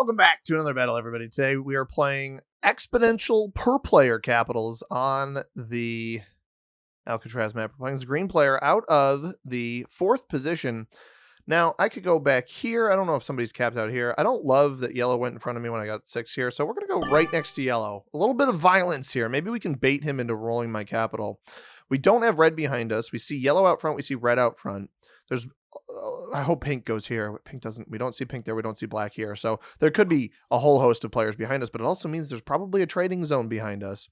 Welcome back to another battle, everybody. Today we are playing exponential per player capitals on the Alcatraz map. We're playing as a green player out of the 4th position. Now, I could go back here. I don't know if somebody's capped out here. I don't love that yellow went in front of me when I got 6 here, so we're going to go right next to yellow. A little bit of violence here. Maybe we can bait him into rolling my capital. We don't have red behind us. We see yellow out front. We see red out front. There's I hope pink goes here. Pink doesn't. We don't see pink there. We don't see black here. So there could be a whole host of players behind us, but it also means there's probably a trading zone behind us,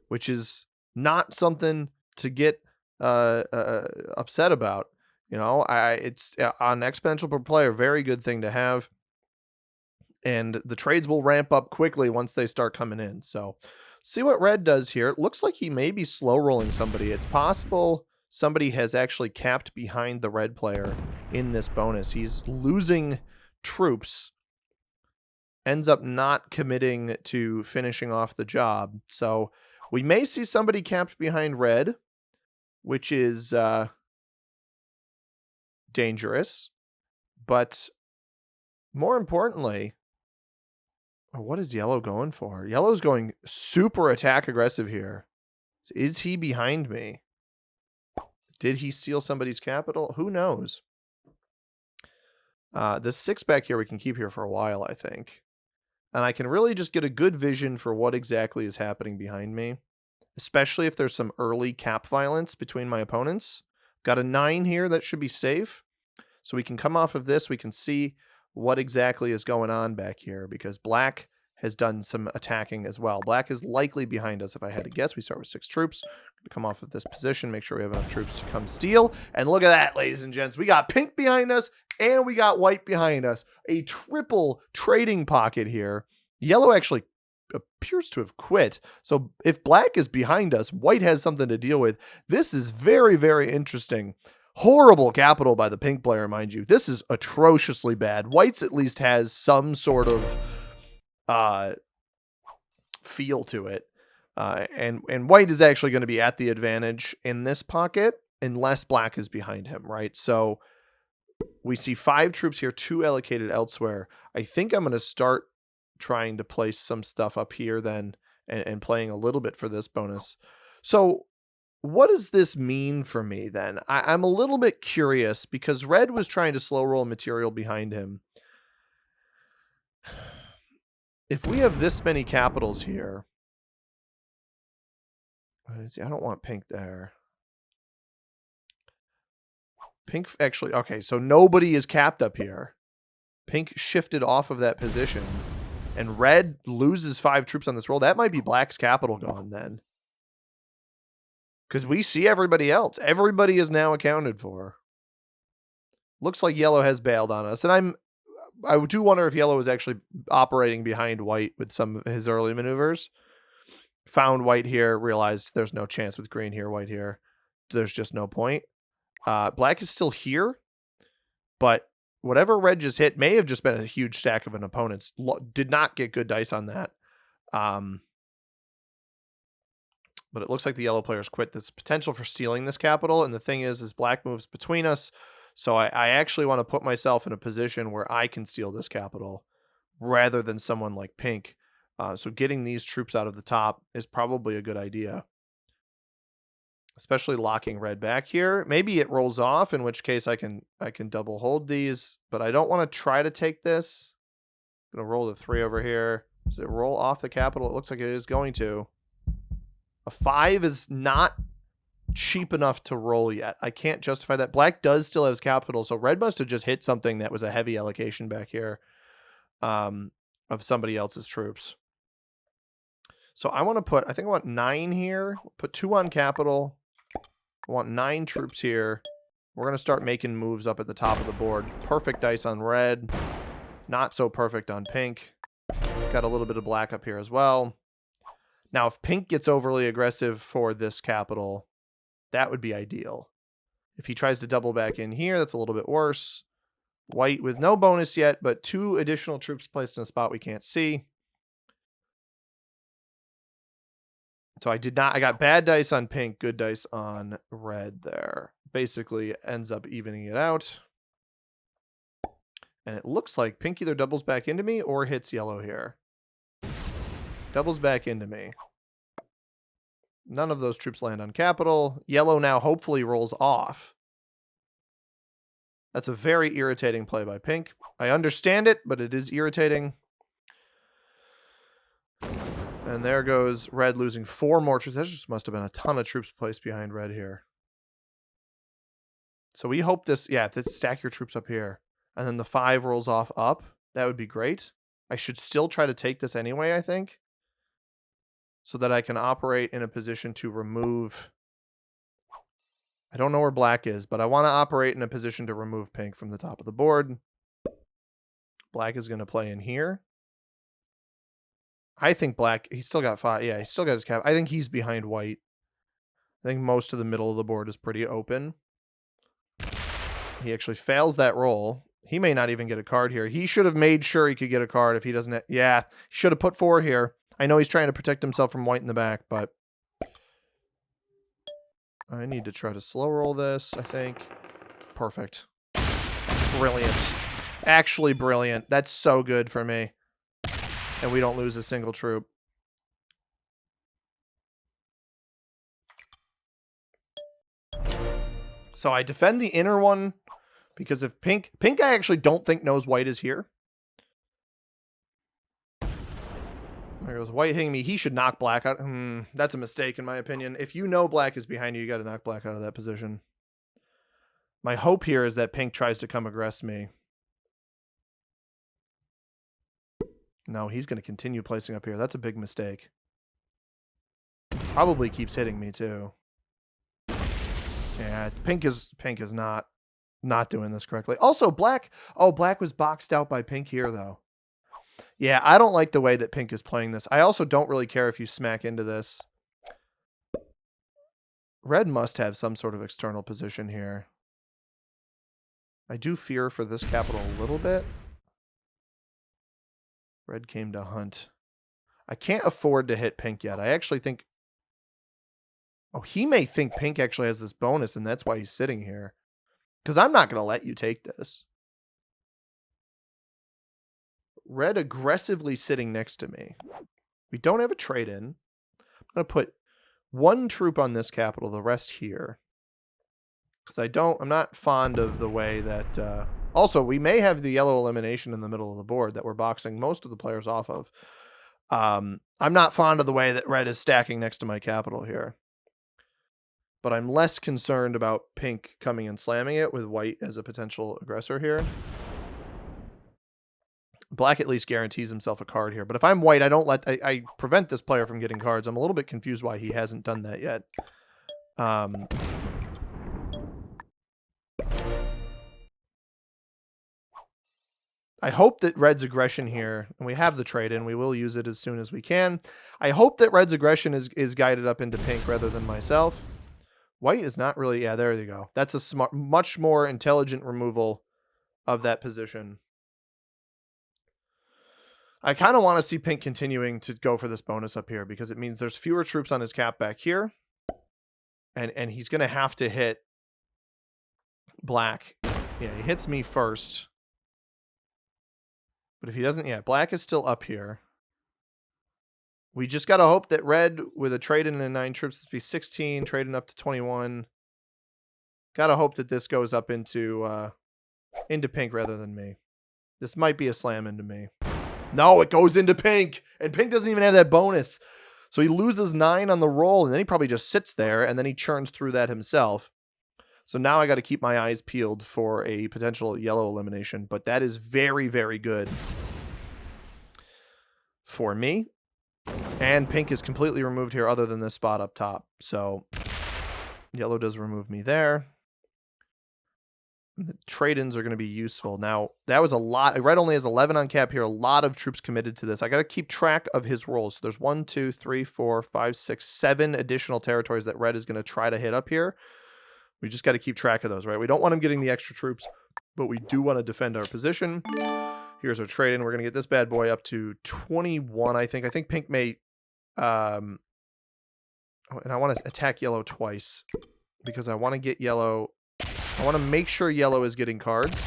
which is not something to get upset about. You know, it's on exponential per player, very good thing to have. And the trades will ramp up quickly once they start coming in. So see what red does here. It looks like he may be slow rolling somebody. It's possible somebody has actually capped behind the red player in this bonus. He's losing troops, ends up not committing to finishing off the job. So we may see somebody capped behind red, which is dangerous. But more importantly, what is yellow going for? Yellow's going super attack aggressive here. Is he behind me? Did he steal somebody's capital? Who knows? The 6 back here we can keep here for a while, I think. And I can really just get a good vision for what exactly is happening behind me, especially if there's some early cap violence between my opponents. Got a 9 here. That should be safe. So we can come off of this. We can see what exactly is going on back here because black has done some attacking as well. Black is likely behind us if I had to guess. We start with 6 troops. Come off of this position, make sure we have enough troops to come steal. And look at that, ladies and gents. We got pink behind us and we got white behind us. A triple trading pocket here. Yellow actually appears to have quit. So if black is behind us, white has something to deal with. This is very, very interesting. Horrible capital by the pink player, mind you. This is atrociously bad. White's at least has some sort of feel to it. And white is actually going to be at the advantage in this pocket unless black is behind him, right? So we see 5 troops here, 2 allocated elsewhere. I think I'm going to start trying to place some stuff up here then and playing a little bit for this bonus. So what does this mean for me then? I'm a little bit curious because red was trying to slow roll material behind him. If we have this many capitals here, I don't want pink there. Pink actually, okay, so nobody is capped up here. Pink shifted off of that position. And red loses 5 troops on this roll. That might be black's capital gone then. Because we see everybody else. Everybody is now accounted for. Looks like yellow has bailed on us. And I do wonder if yellow is actually operating behind white with some of his early maneuvers. Found white here, realized there's no chance with green here, white here. There's just no point. Black is still here, but whatever red just hit may have just been a huge stack of an opponent's. Did not get good dice on that. But it looks like the yellow players quit. There's potential for stealing this capital, and the thing is black moves between us, so I actually want to put myself in a position where I can steal this capital rather than someone like pink. So getting these troops out of the top is probably a good idea. Especially locking red back here. Maybe it rolls off, in which case I can double hold these, but I don't want to try to take this. I'm going to roll the 3 over here. Does it roll off the capital? It looks like it is going to. A 5 is not cheap enough to roll yet. I can't justify that. Black does still have his capital, so red must have just hit something that was a heavy allocation back here of somebody else's troops. So I want to put, I think I want 9 here. Put 2 on capital. I want 9 troops here. We're going to start making moves up at the top of the board. Perfect dice on red. Not so perfect on pink. Got a little bit of black up here as well. Now, if pink gets overly aggressive for this capital, that would be ideal. If he tries to double back in here, that's a little bit worse. White with no bonus yet, but 2 additional troops placed in a spot we can't see. So I got bad dice on pink, good dice on red there. Basically ends up evening it out. And it looks like pink either doubles back into me or hits yellow here. Doubles back into me. None of those troops land on capital. Yellow now hopefully rolls off. That's a very irritating play by pink. I understand it, but it is irritating. And there goes red losing 4 more troops. That just must have been a ton of troops placed behind red here. So we hope this, yeah, if this stack your troops up here, and then the 5 rolls off up, that would be great. I should still try to take this anyway, I think, so that I can operate in a position to remove. I don't know where black is, but I want to operate in a position to remove pink from the top of the board. Black is going to play in here. I think black, he's still got 5. Yeah, he's still got his cap. I think he's behind white. I think most of the middle of the board is pretty open. He actually fails that roll. He may not even get a card here. He should have made sure he could get a card if he doesn't. Yeah, he should have put 4 here. I know he's trying to protect himself from white in the back, but I need to try to slow roll this, I think. Perfect. Brilliant. Actually brilliant. That's so good for me. And we don't lose a single troop. So I defend the inner one because if pink I actually don't think knows white is here. There goes white hitting me. He should knock black out. That's a mistake in my opinion. If you know black is behind you, you got to knock black out of that position. My hope here is that pink tries to come aggress me. No, he's going to continue placing up here. That's a big mistake. Probably keeps hitting me too. Yeah, pink is not doing this correctly. Also, black was boxed out by pink here though. Yeah, I don't like the way that pink is playing this. I also don't really care if you smack into this. Red must have some sort of external position here. I do fear for this capital a little bit. Red came to hunt. I can't afford to hit pink yet. I actually think... Oh, he may think pink actually has this bonus, and that's why he's sitting here. Because I'm not going to let you take this. Red aggressively sitting next to me. We don't have a trade-in. I'm going to put 1 troop on this capital, the rest here. Because I'm not fond of the way that... Also, we may have the yellow elimination in the middle of the board that we're boxing most of the players off of. I'm not fond of the way that red is stacking next to my capital here. But I'm less concerned about pink coming and slamming it with white as a potential aggressor here. Black at least guarantees himself a card here. But if I'm white, I prevent this player from getting cards. I'm a little bit confused why he hasn't done that yet. I hope that red's aggression here, and we have the trade-in, we will use it as soon as we can. I hope that red's aggression is guided up into pink rather than myself. White is not really... Yeah, there you go. That's a much more intelligent removal of that position. I kind of want to see pink continuing to go for this bonus up here because it means there's fewer troops on his cap back here. And he's going to have to hit black. Yeah, he hits me first. But if he doesn't... Yeah, black is still up here. We just got to hope that red, with a trade-in and 9 troops, this be 16, trade-in up to 21. Got to hope that this goes up into pink rather than me. This might be a slam into me. No, it goes into pink. And pink doesn't even have that bonus. So he loses 9 on the roll, and then he probably just sits there, and then he churns through that himself. So now I got to keep my eyes peeled for a potential yellow elimination. But that is very, very good for me. And pink is completely removed here other than this spot up top. So yellow does remove me there. The trade-ins are going to be useful. Now, that was a lot. Red only has 11 on cap here. A lot of troops committed to this. I got to keep track of his rolls. So there's 1, 2, 3, 4, 5, 6, 7 additional territories that red is going to try to hit up here. We just got to keep track of those, right? We don't want him getting the extra troops, but we do want to defend our position. Here's our trade-in. We're going to get this bad boy up to 21, I think. I think pink may... and I want to attack yellow twice because I want to get yellow... I want to make sure yellow is getting cards.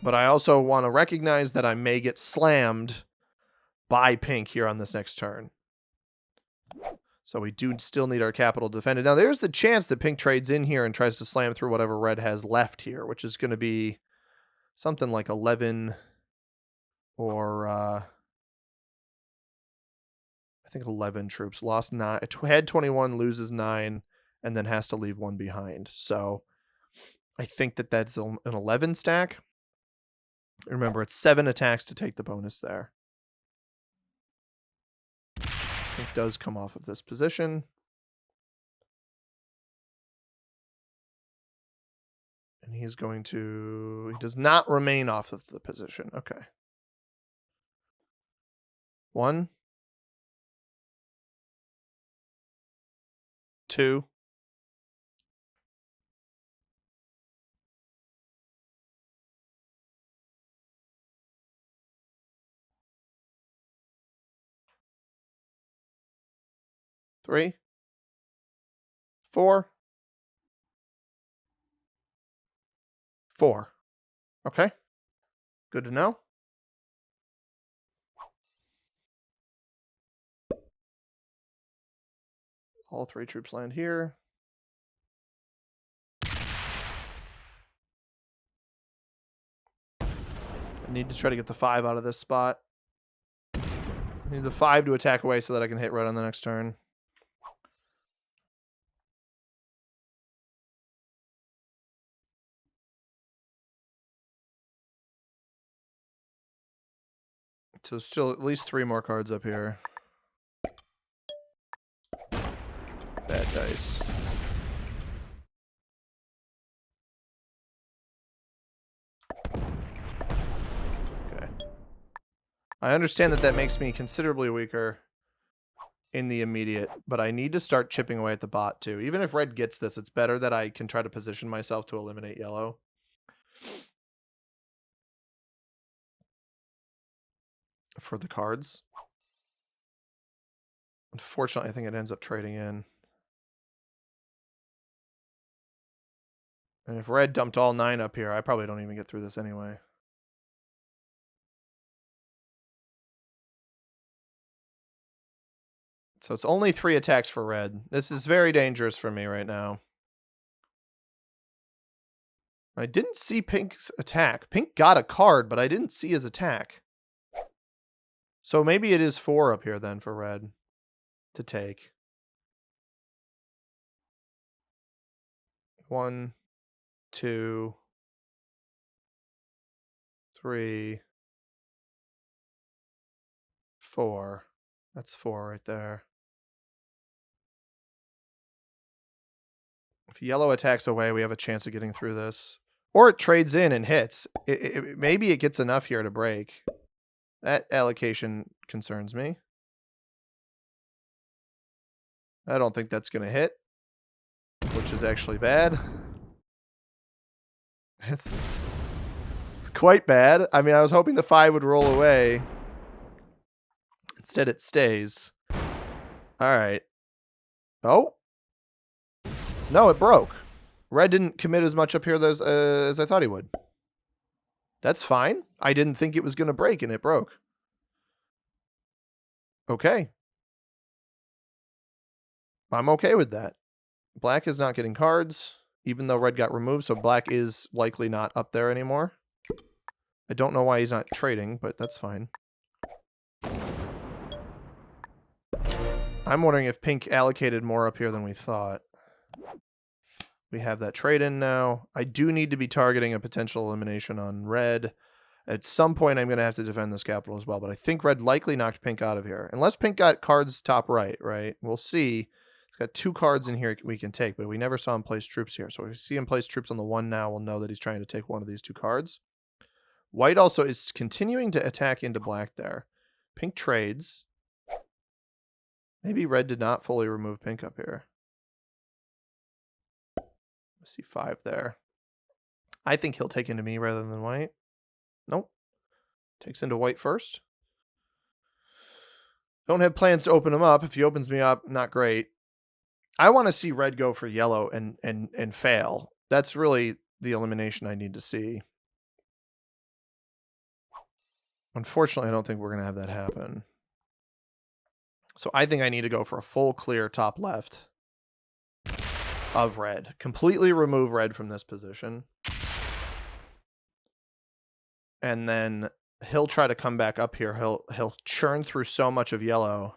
But I also want to recognize that I may get slammed by pink here on this next turn. So we do still need our capital defended. Now, there's the chance that pink trades in here and tries to slam through whatever red has left here, which is going to be something like 11 or I think 11 troops. Lost 9, had 21, loses 9, and then has to leave 1 behind. So I think that that's an 11 stack. Remember, it's 7 attacks to take the bonus there. Pink does come off of this position. And he's going to... He does not remain off of the position. Okay. 1. 2. 3. 4. 4. Okay. Good to know. All 3 troops land here. I need to try to get the 5 out of this spot. I need the 5 to attack away so that I can hit red on the next turn. So still at least 3 more cards up here. Bad dice. Okay. I understand that that makes me considerably weaker in the immediate, but I need to start chipping away at the bot too. Even if red gets this, it's better that I can try to position myself to eliminate yellow. For the cards. Unfortunately, I think it ends up trading in. And if red dumped all 9 up here, I probably don't even get through this anyway. So it's only 3 attacks for red. This is very dangerous for me right now. I didn't see pink's attack. Pink got a card, but I didn't see his attack. So maybe it is 4 up here then for red to take. 1, 2, 3, 4. That's 4 right there. If yellow attacks away, we have a chance of getting through this. Or it trades in and hits. Maybe it gets enough here to break. That allocation concerns me. I don't think that's going to hit, which is actually bad. It's quite bad. I mean, I was hoping the 5 would roll away. Instead, it stays. All right. Oh. No, it broke. Red didn't commit as much up here as I thought he would. That's fine. I didn't think it was going to break, and it broke. Okay. I'm okay with that. Black is not getting cards, even though red got removed, so black is likely not up there anymore. I don't know why he's not trading, but that's fine. I'm wondering if pink allocated more up here than we thought. We have that trade in now. I do need to be targeting a potential elimination on red. At some point, I'm going to have to defend this capital as well, but I think red likely knocked pink out of here. Unless pink got cards top right, right? We'll see. It's got 2 cards in here we can take, but we never saw him place troops here. So if we see him place troops on the 1 now, we'll know that he's trying to take one of these 2 cards. White also is continuing to attack into black there. Pink trades. Maybe red did not fully remove pink up here. I see 5 there. I think he'll take into me rather than white. Nope. Takes into white first. Don't have plans to open him up. If he opens me up, not great. I want to see red go for yellow and fail. That's really the elimination I need to see. Unfortunately, I don't think we're going to have that happen. So I think I need to go for a full clear top left of red. Completely remove red from this position. And then he'll try to come back up here. He'll churn through so much of yellow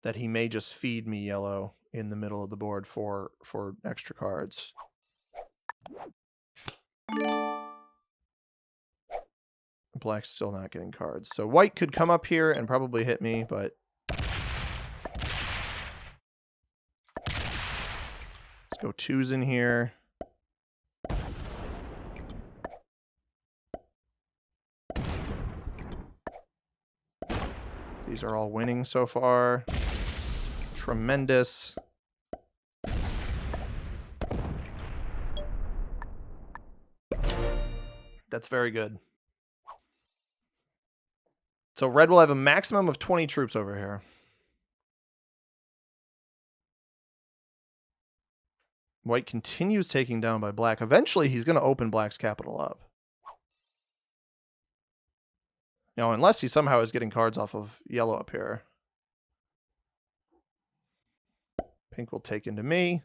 that he may just feed me yellow in the middle of the board for extra cards. Black's still not getting cards. So white could come up here and probably hit me, but let's go 2s in here. These are all winning so far. Tremendous. That's very good. So red will have a maximum of 20 troops over here. White continues taking down by black. Eventually, he's going to open black's capital up. You know, unless he somehow is getting cards off of yellow up here. Pink will take into me.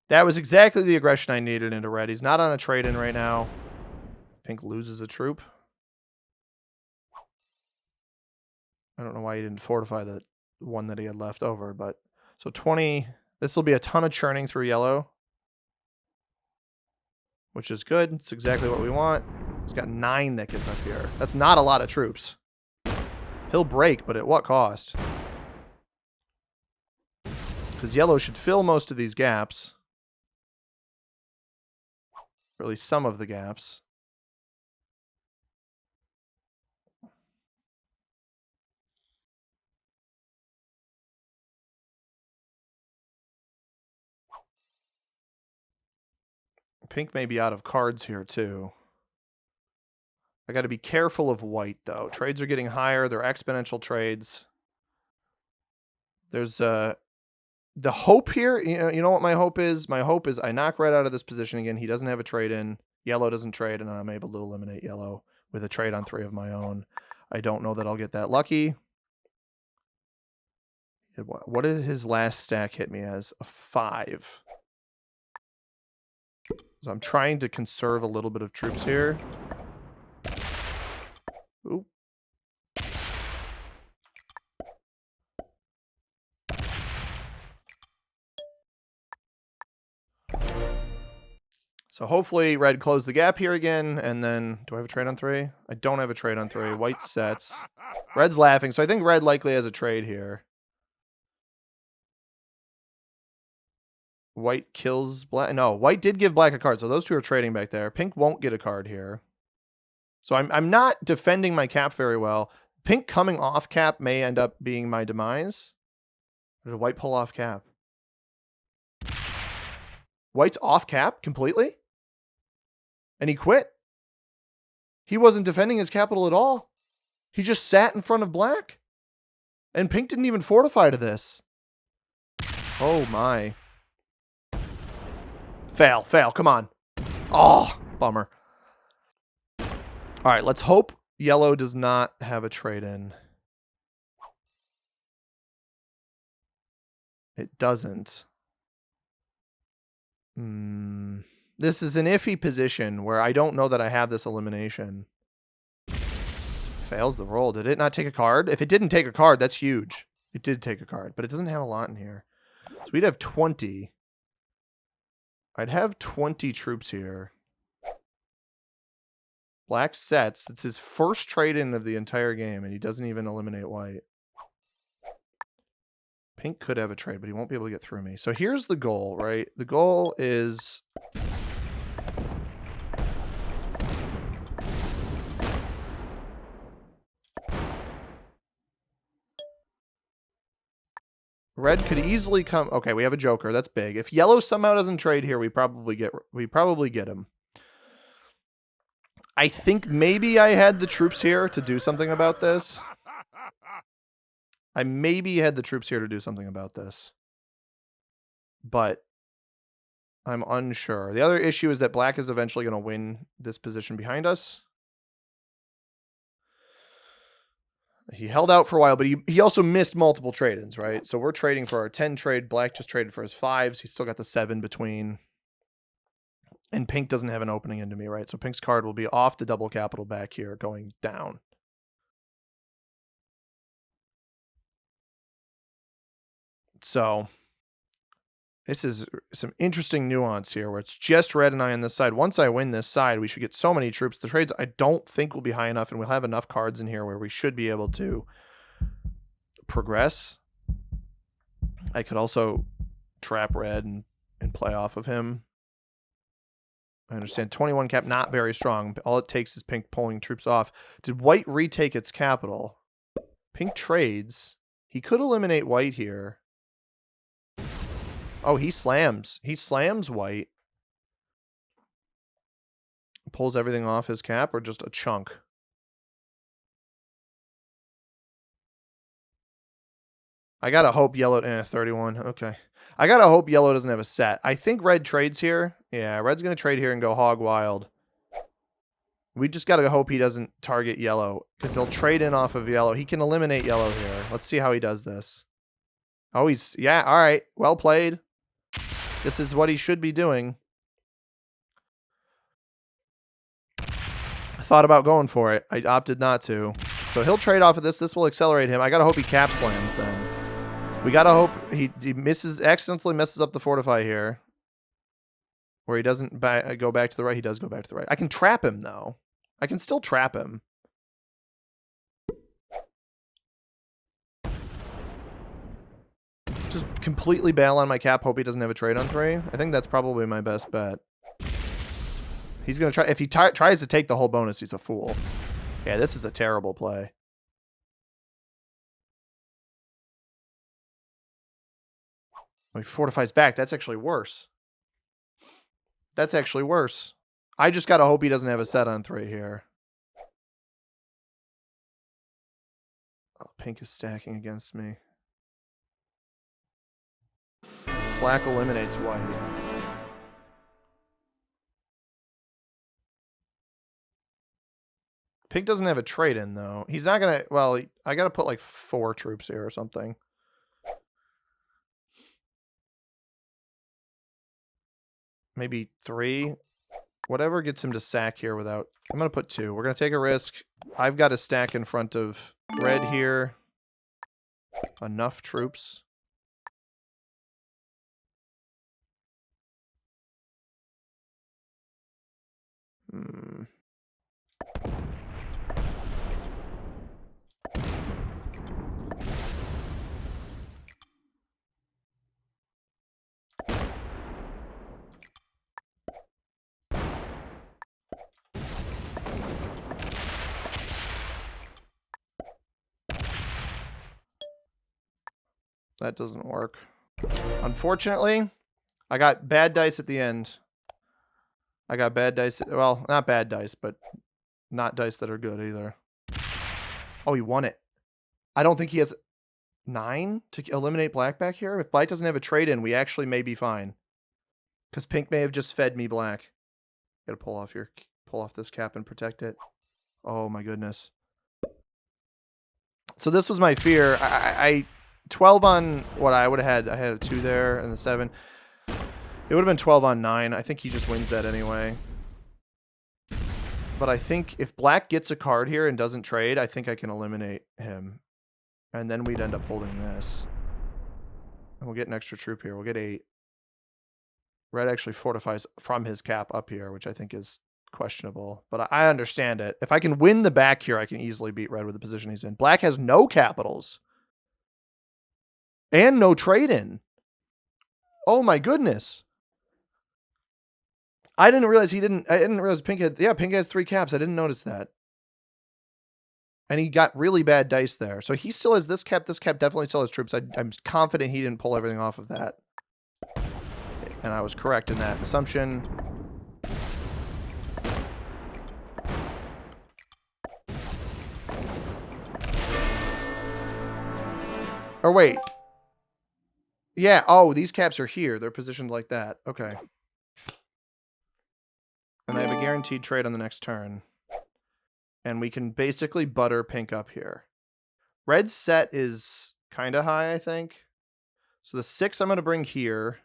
That was exactly the aggression I needed into red. He's not on a trade-in right now. Pink loses a troop. I don't know why he didn't fortify the one that he had left over, but so 20. This will be a ton of churning through yellow, which is good. It's exactly what we want. He's got 9 that gets up here. That's not a lot of troops. He'll break, but at what cost? Because yellow should fill most of these gaps. Or at least some of the gaps. Pink may be out of cards here, too. I got to be careful of white, though. Trades are getting higher. They're exponential trades. There's the hope here. You know what my hope is? My hope is I knock red out of this position again. He doesn't have a trade in. Yellow doesn't trade, and I'm able to eliminate yellow with a trade on 3 of my own. I don't know that I'll get that lucky. What did his last stack hit me as? A 5. So I'm trying to conserve a little bit of troops here. Ooh. So hopefully red closed the gap here again, and then do I have a trade on 3? I don't have a trade on 3. White sets. Red's laughing, so I think red likely has a trade here. White kills black. No, white did give black a card, so those two are trading back there. Pink won't get a card here. So I'm not defending my cap very well. Pink coming off cap may end up being my demise. Or did white pull off cap? White's off cap completely? And he quit? He wasn't defending his capital at all. He just sat in front of black. And pink didn't even fortify to this. Oh my. Fail, fail, come on. Oh, bummer. All right, let's hope yellow does not have a trade-in. It doesn't. This is an iffy position where I don't know that I have this elimination. Fails the roll. Did it not take a card? If it didn't take a card, that's huge. It did take a card, but it doesn't have a lot in here. So we'd have 20. I'd have 20 troops here. Black sets. It's his first trade-in of the entire game, and he doesn't even eliminate white. Pink could have a trade, but he won't be able to get through me. So here's the goal, right? The goal is... red could easily come... Okay, we have a joker. That's big. If yellow somehow doesn't trade here, we probably get him. I think maybe I had the troops here to do something about this. I maybe had the troops here to do something about this. But I'm unsure. The other issue is that black is eventually going to win this position behind us. He held out for a while, but he also missed multiple trade-ins, right? So we're trading for our 10 trade. Black just traded for his 5s. He's still got the 7 between. And pink doesn't have an opening into me, right? So pink's card will be off the double capital back here, going down. So this is some interesting nuance here where it's just red and I on this side. Once I win this side, we should get so many troops. The trades I don't think will be high enough, and we'll have enough cards in here where we should be able to progress. I could also trap red and play off of him. I understand 21 cap, not very strong. All it takes is pink pulling troops off. Did white retake its capital? Pink trades. He could eliminate white here. Oh, he slams. He slams white. Pulls everything off his cap or just a chunk? I gotta hope yellow... 31. Okay. I gotta hope yellow doesn't have a set. I think red trades here. Yeah, red's gonna trade here and go hog wild. We just gotta hope he doesn't target yellow, because he'll trade in off of yellow. He can eliminate yellow here. Let's see how he does this. Oh, he's... Yeah, all right. Well played. This is what he should be doing. I thought about going for it. I opted not to. So he'll trade off of this. This will accelerate him. I gotta hope he cap slams then. We gotta hope he accidentally messes up the fortify here. Where he doesn't go back to the right. He does go back to the right. I can trap him, though. I can still trap him. Just completely bail on my cap. Hope he doesn't have a trade on 3. I think that's probably my best bet. He's going to try. If he tries to take the whole bonus, he's a fool. Yeah, this is a terrible play. He fortifies back. That's actually worse. That's actually worse. I just got to hope he doesn't have a set on 3 here. Oh, pink is stacking against me. Black eliminates white. Pink doesn't have a trade-in, though. He's not going to... Well, I got to put like 4 troops here or something. Maybe 3. Whatever gets him to sack here without... I'm going to put 2. We're going to take a risk. I've got a stack in front of red here. Enough troops. That doesn't work. Unfortunately, I got bad dice at the end. I got bad dice. Well, not bad dice, but not dice that are good either. Oh, he won it. I don't think he has 9 to eliminate black back here. If black doesn't have a trade-in, we actually may be fine. Because pink may have just fed me black. Gotta pull off this cap and protect it. Oh my goodness. So this was my fear. I 12 on what I would have had. I had a 2 there and the 7. It would have been 12 on 9. I think he just wins that anyway. But I think if black gets a card here and doesn't trade, I think I can eliminate him. And then we'd end up holding this. And we'll get an extra troop here. We'll get 8. Red actually fortifies from his cap up here, which I think is questionable. But I understand it. If I can win the back here, I can easily beat red with the position he's in. Black has no capitals. And no trade-in. Oh my goodness. I didn't realize I didn't realize pink had... Yeah, pink has 3 caps. I didn't notice that. And he got really bad dice there. So he still has this cap. This cap definitely still has troops. I'm confident he didn't pull everything off of that. And I was correct in that assumption. Or wait. Yeah, oh, these caps are here. They're positioned like that. Okay. And I have a guaranteed trade on the next turn. And we can basically butter pink up here. Red's set is kind of high, I think. So the 6 I'm going to bring here.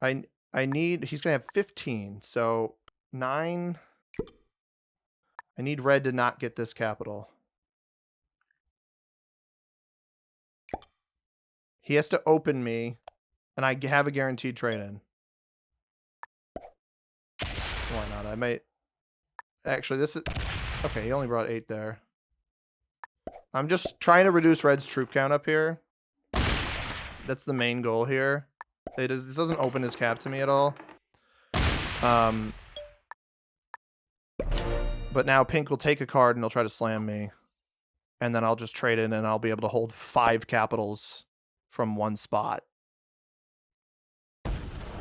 I need, he's going to have 15. So 9. I need red to not get this capital. He has to open me, and I have a guaranteed trade-in. Why not? I might... Actually, this is... Okay, he only brought 8 there. I'm just trying to reduce red's troop count up here. That's the main goal here. This doesn't open his cap to me at all. But now pink will take a card and he'll try to slam me. And then I'll just trade in and I'll be able to hold 5 capitals from one spot.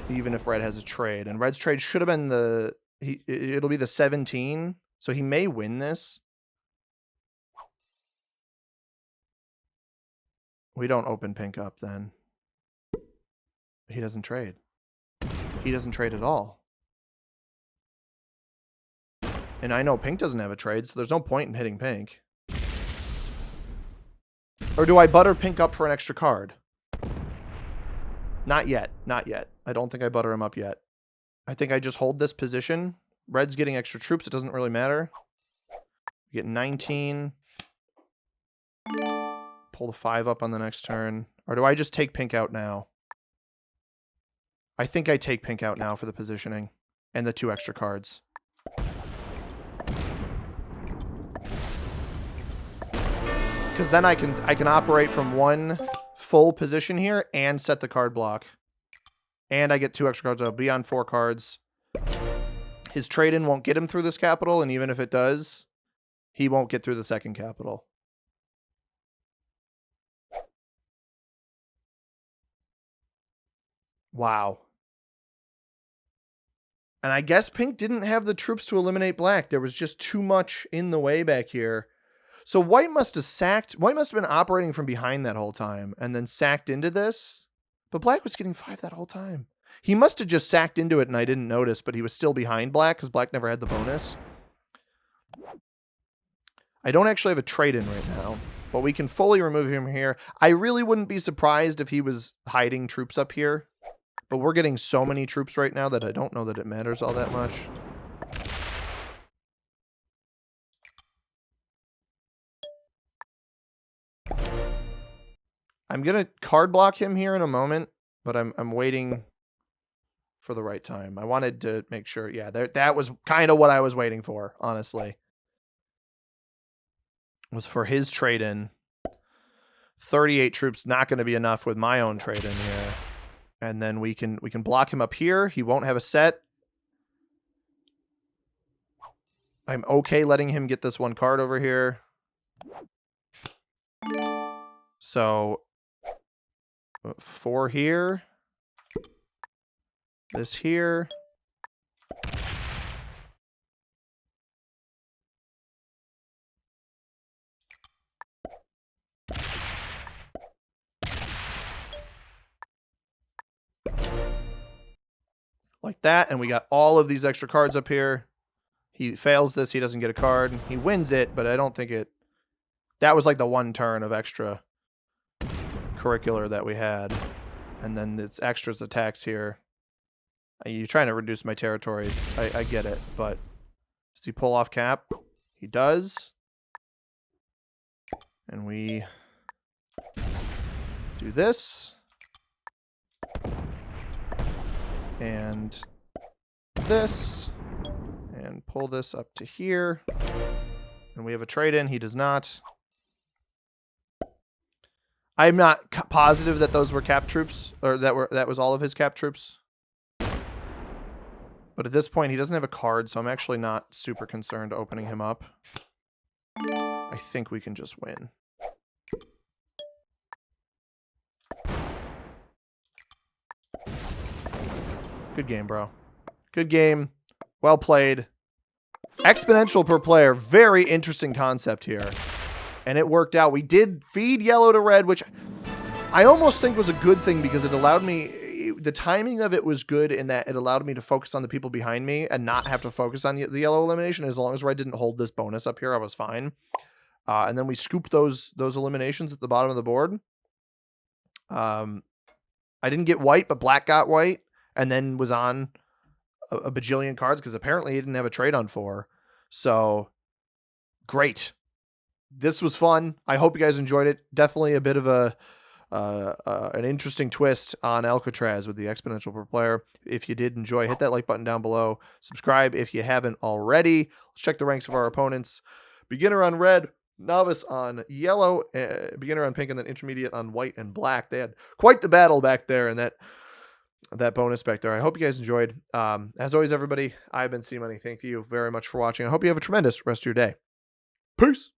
Even if red has a trade. And red's trade should have been the... It'll be the 17. So he may win this. We don't open pink up then. He doesn't trade. He doesn't trade at all. And I know pink doesn't have a trade, so there's no point in hitting pink. Or do I butter pink up for an extra card? Not yet. Not yet. I don't think I butter him up yet. I think I just hold this position. Red's getting extra troops. It doesn't really matter. We get 19. Pull the 5 up on the next turn. Or do I just take pink out now? I think I take pink out now for the positioning. And the 2 extra cards. Because then I can operate from one full position here and set the card block. And I get 2 extra cards. I'll be on 4 cards. His trade-in won't get him through this capital, and even if it does, he won't get through the second capital. Wow. And I guess pink didn't have the troops to eliminate black. There was just too much in the way back here. So white must have sacked. White must have been operating from behind that whole time and then sacked into this. But black was getting 5 that whole time. He must have just sacked into it and I didn't notice, but he was still behind black because black never had the bonus. I don't actually have a trade-in right now, but we can fully remove him here. I really wouldn't be surprised if he was hiding troops up here, but we're getting so many troops right now that I don't know that it matters all that much. I'm going to card block him here in a moment, but I'm waiting for the right time. I wanted to make sure, yeah, that was kind of what I was waiting for, honestly. Was for his trade-in. 38 troops, not going to be enough with my own trade-in here. And then we can block him up here. He won't have a set. I'm okay letting him get this 1 card over here. So 4 here. This here. Like that, and we got all of these extra cards up here. He fails this, he doesn't get a card. He wins it, but I don't think it... That was like the 1 turn of extra curricular that we had. And then it's extras attacks here. You're trying to reduce my territories. I get it, but does he pull off cap? He does. And we do this. And this. And pull this up to here. And we have a trade-in. He does not. I'm not positive that those were cap troops, or that was all of his cap troops. But at this point, he doesn't have a card, so I'm actually not super concerned opening him up. I think we can just win. Good game, bro. Good game. Well played. Exponential per player. Very interesting concept here. And it worked out. We did feed yellow to red, which I almost think was a good thing because it allowed me the timing of it was good in that it allowed me to focus on the people behind me and not have to focus on the yellow elimination. As long as I didn't hold this bonus up here, I was fine. And then we scooped those eliminations at the bottom of the board. I didn't get white, but black got white, and then was on a bajillion cards because apparently he didn't have a trade on 4. So great. This was fun. I hope you guys enjoyed it. Definitely a bit of an interesting twist on Alcatraz with the exponential per player. If you did enjoy, hit that like button down below. Subscribe if you haven't already. Let's check the ranks of our opponents. Beginner on red, novice on yellow, beginner on pink, and then intermediate on white and black. They had quite the battle back there and that bonus back there. I hope you guys enjoyed. As always, everybody, I've been C-Money. Thank you very much for watching. I hope you have a tremendous rest of your day. Peace.